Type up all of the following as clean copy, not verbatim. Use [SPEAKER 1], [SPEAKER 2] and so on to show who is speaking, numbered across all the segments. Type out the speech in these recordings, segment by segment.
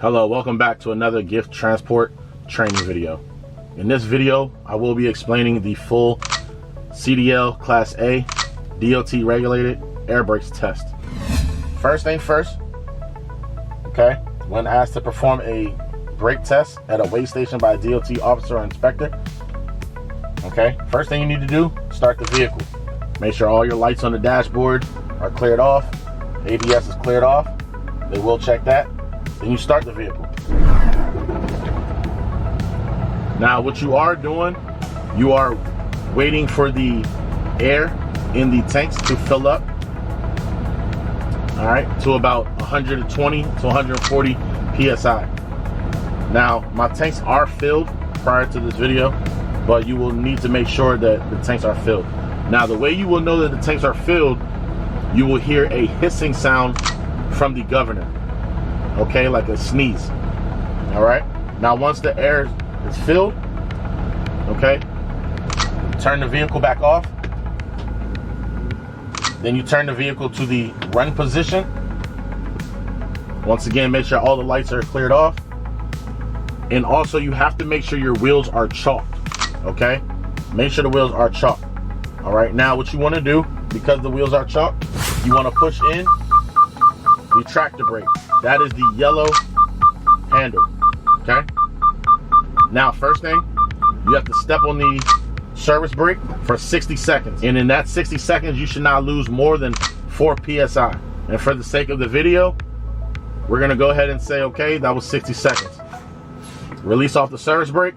[SPEAKER 1] Hello, welcome back to another gift transport training video. In this video, I will be explaining the full CDL Class A DOT regulated air brakes test. First thing first, okay, when asked to perform a brake test at a weigh station by a DOT officer or inspector, okay, first thing you need to do, start the vehicle. Make sure all your lights on the dashboard are cleared off, ABS is cleared off, they will check that. Then you start the vehicle. Now what you are doing, you are waiting for the air in the tanks to fill up, all right, to about 120 to 140 PSI. Now my tanks are filled prior to this video, but you will need to make sure that the tanks are filled. Now the way you will know that the tanks are filled, you will hear a hissing sound from the governor. Okay, like a sneeze. All right, now once the air is filled, okay, turn the vehicle back off. Then you turn the vehicle to the run position. Once again, make sure all the lights are cleared off. And also you have to make sure your wheels are chalked, okay? Make sure the wheels are chalked. All right, now what you want to do, because the wheels are chalked, you want to push in the tractor brake. That is the yellow handle, okay? Now, first thing, you have to step on the service brake for 60 seconds. And in that 60 seconds, you should not lose more than 4 PSI. And for the sake of the video, we're gonna go ahead and say, okay, that was 60 seconds. Release off the service brake.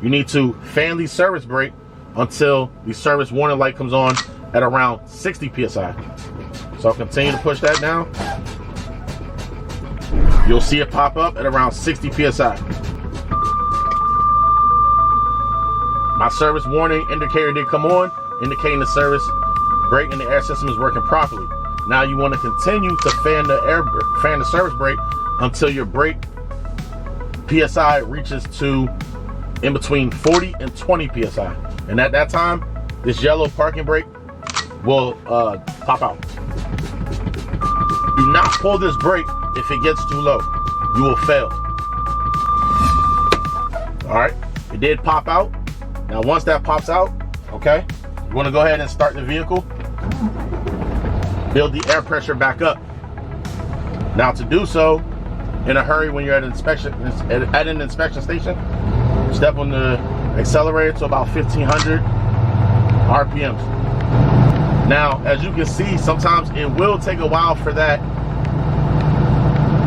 [SPEAKER 1] You need to fan the service brake until the service warning light comes on at around 60 PSI. So I'll continue to push that down. You'll see it pop up at around 60 PSI. My service warning indicator did come on, indicating the service brake and the air system is working properly. Now you want to continue to fan the service brake until your brake PSI reaches to in between 40 and 20 PSI. And at that time, this yellow parking brake will pop out. Do not pull this brake if it gets too low. You will fail. All right, it did pop out. Now once that pops out, okay, you want to go ahead and start the vehicle. Build the air pressure back up. Now to do so, in a hurry when you're at an inspection station, step on the accelerator to about 1500 RPMs. Now, as you can see, sometimes it will take a while for that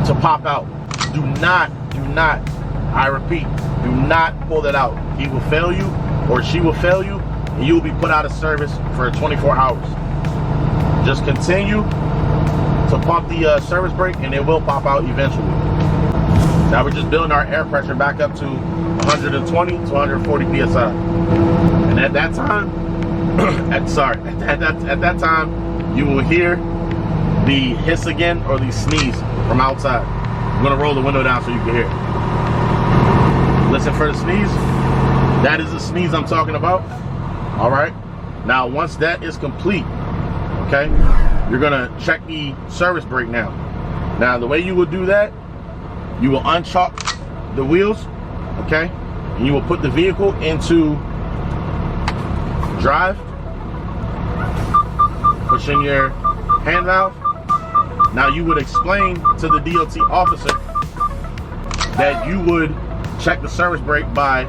[SPEAKER 1] to pop out. Do not, I repeat, do not pull that out. He will fail you or she will fail you and you will be put out of service for 24 hours. Just continue to pump the service brake and it will pop out eventually. Now we're just building our air pressure back up to 120 to 140 PSI. And at that time, at that time, you will hear the hiss again or the sneeze from outside. I'm gonna roll the window down so you can hear it. Listen for the sneeze. That is the sneeze I'm talking about. All right. Now, once that is complete, okay, you're gonna check the service brake now. Now, the way you will do that, you will unchalk the wheels, okay, and you will put the vehicle into drive. Push in your hand valve. Now you would explain to the DOT officer that you would check the service brake by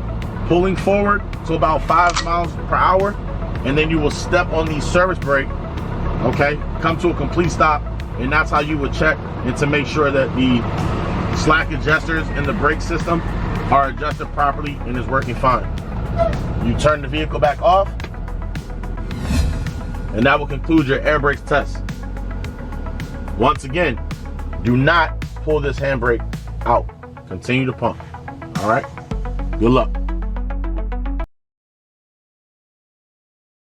[SPEAKER 1] pulling forward to about 5 miles per hour, and then you will step on the service brake, okay, come to a complete stop, and that's how you would check and to make sure that the slack adjusters in the brake system are adjusted properly and is working fine. You turn the vehicle back off, and that will conclude your air brakes test. Once again, do not pull this handbrake out. Continue to pump. All right? Good luck.